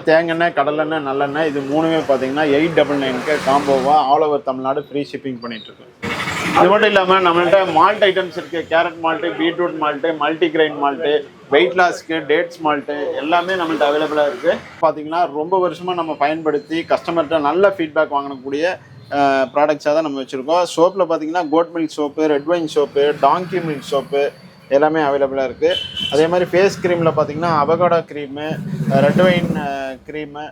தேங்காய் கடலெண்ணெய் நல்லெண்ணெய் இது மூணுமே பார்த்தீங்கன்னா 899 காம்போவா all over Tamil Nadu free shipping பண்ணிட்டு இருக்கோம். இது மட்டும் இல்லாமல் நம்மள்ட்ட மால்ட் ஐட்டம்ஸ் இருக்குது. Carrot malt, beetroot malt, multigrain malt, weight லாஸ்க்கு டேட்ஸ் மால்ட்டு எல்லாமே நம்மள்ட்ட அவைலபிளாக இருக்குது. பார்த்தீங்கன்னா ரொம்ப வருஷமாக நம்ம பயன்படுத்தி கஸ்டமர்கிட்ட நல்ல ஃபீட்பேக் வாங்கக்கூடிய ப்ராடக்ட்ஸாக தான் நம்ம வச்சுருக்கோம். சோப்பில் பார்த்தீங்கன்னா goat milk soap, red wine soap, donkey milk soap எல்லாமே அவைலபிளாக இருக்குது. அதே மாதிரி ஃபேஸ் க்ரீமில் பார்த்தீங்கன்னா avocado cream, red wine cream,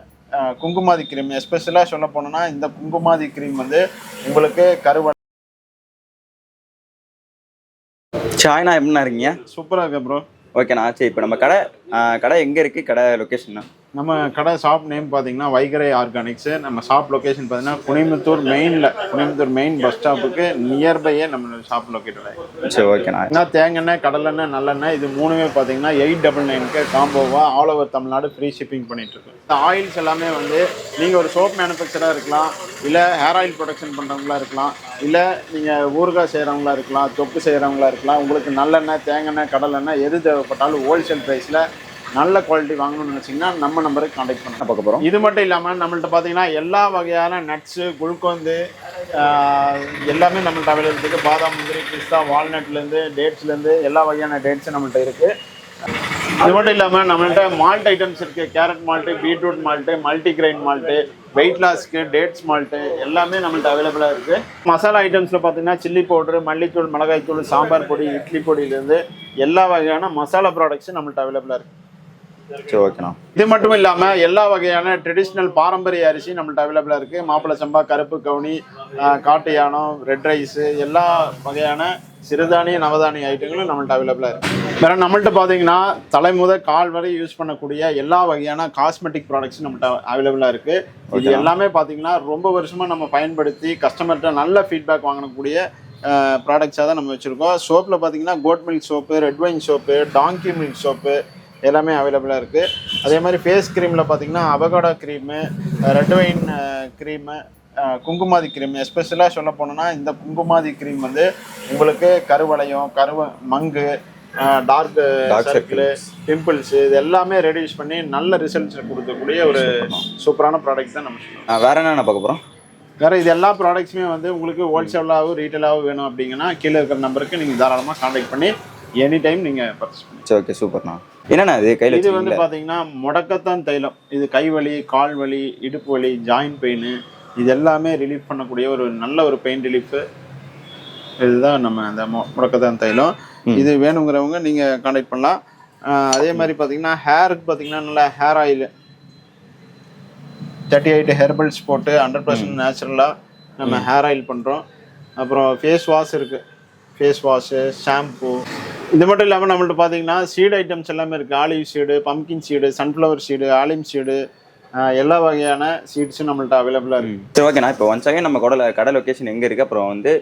kumkumadi cream. எஸ்பெஷலாக சொல்ல போனோன்னா இந்த குங்குமாதி க்ரீம் வந்து உங்களுக்கு கருவடை சாய்னா எப்படின்னா இருக்கீங்க? சூப்பராக இருக்கு ப்ரோ. ஓகேண்ணா. சரி, இப்போ நம்ம கடை எங்கே இருக்குது? கடை லொக்கேஷன்னா? நம்ம கடை ஷாப் நேம் பார்த்தீங்கன்னா வைகரை ஆர்கானிக்ஸு. நம்ம ஷாப் லொக்கேஷன் பார்த்தீங்கன்னா குனிமுத்தூர் மெயின் பஸ் ஸ்டாப்புக்கு நியர்பையே நம்ம ஷாப் லொக்கேட்டட் ஆகிடும். சரி, ஓகேண்ணா. தேங்காய் கடலெண்ணெய் நல்லெண்ணெய் இது மூணுமே பார்த்தீங்கன்னா 899 காம்போவா all over Tamil Nadu free shipping பண்ணிட்டு இருக்கோம். இந்த ஆயில்ஸ் எல்லாமே வந்து நீங்கள் ஒரு சோப் மேனுஃபேக்சராக இருக்கலாம், இல்லை ஹேர் ஆயில் ப்ரொடக்ஷன் பண்ணுறவங்களா இருக்கலாம், இல்லை நீங்கள் ஊறுகாய் செய்கிறவங்களா இருக்கலாம், தொக்கு செய்கிறவங்களா இருக்கலாம். உங்களுக்கு நல்லெண்ணெய், தேங்காய், கடலெண்ணெய் எது தேவைப்பட்டாலும் ஹோல்சேல் ப்ரைஸில் நல்ல குவாலிட்டி வாங்கணும்னு நினச்சிங்கன்னா நம்ம நம்பருக்கு கான்டாக்ட் பண்ண பார்க்க போகிறோம். இது மட்டும் இல்லாமல் நம்மள்ட்ட பார்த்தீங்கன்னா எல்லா வகையான நட்ஸு, குளுக்கோந்து எல்லாமே நம்மள்ட்ட அவைலபிள் இருக்குது. பாதாம், முந்திரி, பிஸ்தா, வால்நட்லேருந்து டேட்ஸ்லேருந்து எல்லா வகையான டேட்ஸும் நம்மள்ட்ட இருக்குது. இது மட்டும் இல்லாமல் நம்மள்ட்ட மால்ட் ஐட்டம்ஸ் இருக்குது. Carrot malt, beetroot malt, multigrain malt, weight லாஸ்க்கு டேட்ஸ் மால்ட்டு எல்லாமே நம்மள்ட்ட அவைலபிளாக இருக்குது. மசாலா ஐட்டம்ஸில் பார்த்தீங்கன்னா சில்லி பவுட்ரு, மல்லித்தூள், மிளகாய்த்தூள், சாம்பார் பொடி, இட்லி பொடியிலேருந்து எல்லா வகையான மசாலா ப்ராடக்ட்ஸும் நம்மள்ட்ட அவைலபிளாக இருக்குது. சரி, ஓகேண்ணா. இது மட்டும் இல்லாமல் எல்லா வகையான ட்ரெடிஷ்னல் பாரம்பரிய அரிசி நம்மள்ட்ட அவைலபிளாக இருக்குது. மாப்பிள சம்பா, கருப்பு கவுனி, காட்டு யானம், ரெட் ரைஸு எல்லா வகையான சிறுதானிய நவதானிய ஐட்டங்களும் நம்மள்ட்ட அவைலபிளாக இருக்குது. வேறு நம்மள்ட்ட பார்த்தீங்கன்னா தலைமுத கால் வரை யூஸ் பண்ணக்கூடிய எல்லா வகையான காஸ்மெட்டிக் ப்ராடக்ட்ஸும் நம்மள்ட்ட அவைலபிளாக இருக்குது. இது எல்லாமே பார்த்தீங்கன்னா ரொம்ப வருஷமாக நம்ம பயன்படுத்தி கஸ்டமர்கிட்ட நல்ல ஃபீட்பேக் வாங்கக்கூடிய ப்ராடக்ட்ஸாக தான் நம்ம வச்சுருக்கோம். சோப்பில் பார்த்தீங்கன்னா goat milk soap, red wine soap, donkey milk soap எல்லாமே அவைலபிளாக இருக்குது. அதே மாதிரி ஃபேஸ் க்ரீமில் பார்த்தீங்கன்னா avocado cream, red wine cream, kumkumadi cream. எஸ்பெஷலாக சொல்ல போனோன்னா இந்த குங்குமாதி க்ரீம் வந்து உங்களுக்கு கருவளையம், மங்கு, டார்க் சர்க்கிள், பிம்பிள்ஸு இது எல்லாமே ரெடியூஸ் பண்ணி நல்ல ரிசல்ட்ஸ் கொடுக்கக்கூடிய ஒரு சூப்பரான ப்ராடக்ட் தான் நம்ம. வேறு என்னென்ன பார்க்க போகிறோம்? வேறு இது எல்லா ப்ராடக்ட்ஸுமே வந்து உங்களுக்கு ஹோல்சேலாகவும் ரீட்டெயிலாகவும் வேணும் அப்படிங்கன்னா கீழே இருக்கிற நம்பருக்கு நீங்கள் தாராளமாக கான்டாக்ட் பண்ணி எனி டைம் நீங்கள் பர்ச்சேஸ் பண்ணி. சரி, ஓகே, சூப்பர்ண்ணா. என்னண்ணா இது கையில்? இது வந்து பார்த்தீங்கன்னா முடக்கத்தான் தைலம். இது கை வலி, கால் வலி, இடுப்பு வலி, ஜாயின்ட் பெயின் இது எல்லாமே ரிலீஃப் பண்ணக்கூடிய ஒரு நல்ல ஒரு பெயின் ரிலீஃபு. இதுதான் நம்ம அந்த முடக்கத்தான் தைலம். இது வேணுங்கிறவங்க நீங்கள் கான்டாக்ட் பண்ணலாம். அதே மாதிரி பார்த்தீங்கன்னா ஹேருக்கு பார்த்தீங்கன்னா நல்லா ஹேர் ஆயில் 38 ஹெர்பல்ஸ் போட்டு 100% நேச்சுரலாக நம்ம ஹேர் ஆயில் பண்ணுறோம். அப்புறம் ஃபேஸ் வாஷ் இருக்குது. Face wash, shampoo. இது மட்டும் இல்லாமல் நம்மள்ட்ட பார்த்தீங்கன்னா சீடு ஐட்டம்ஸ் எல்லாமே இருக்குது. Olive seed, pumpkin seed, sunflower seed, ஆலிம் சீடு எல்லா வகையான சீட்ஸும் நம்மள்ட்ட அவைலபிளாக இருக்குது. சரி, ஓகேண்ணா. இப்போ ஒன்ஸ் அகைன் நம்ம கடை லொக்கேஷன் எங்கே இருக்குது? அப்புறம் வந்து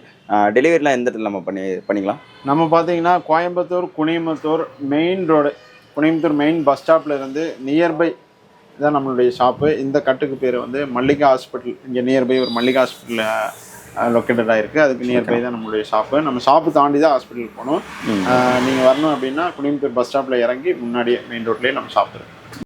டெலிவரிலாம் எந்த இடத்துல நம்ம பண்ணிக்கலாம்? நம்ம பார்த்தீங்கன்னா Coimbatore Kunimuthur main road, Kunimuthur main bus ஸ்டாப்பில் இருந்து நியர்பை தான் நம்மளுடைய ஷாப்பு. இந்த கட்டுக்கு பேர் வந்து மல்லிகா ஹாஸ்பிட்டல். இங்கே நியர்பை ஒரு மல்லிகா ஹாஸ்பிட்டலில் லொக்கேட்டடாக இருக்குது. அதுக்கு நியர்பை தான் நம்மளுடைய ஷாப்பு. நம்ம ஷாப்பு தாண்டி தான் ஹாஸ்பிட்டலுக்கு போகணும். நீங்கள் வரணும் அப்படின்னா குனிமுத்தூர் பஸ் ஸ்டாப்பில் இறங்கி முன்னாடியே மெயின் ரோட்லேயே நம்ம ஷாப் இருக்குது.